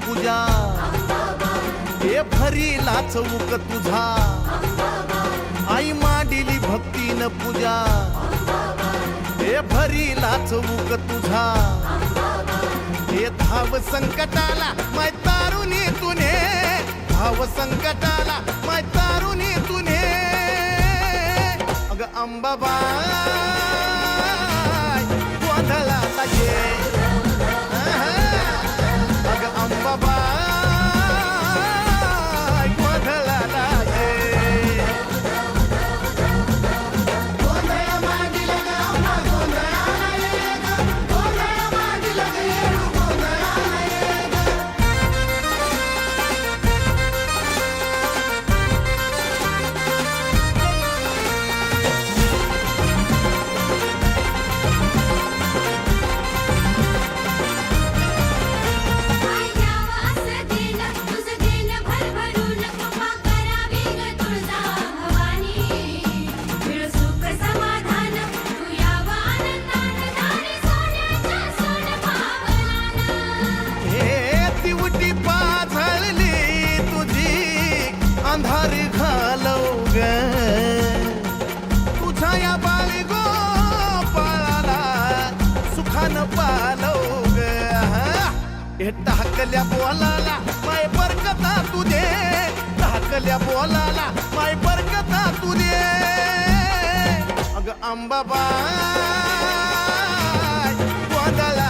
पूजा हे भरीला चौक तुझा आई मांडिली भक्तीन पूजा हे भरीला चौक तुझा हे धाव संकटाला माय तारुणी तुने धाव संकटाला माय तारुणी तुने अग अंबाबाई गोंधळाला ये अग अंबाबाई गोंधळाला ये अंधार घालव ग तुझ्या या बाळी गोपाळाला सुखानं पालव ग हे टाकल्या बोलाला माय बरकता तुझे टाकल्या बोलाला माय बरकता तुझे अग अंबाबाई गोंधळाला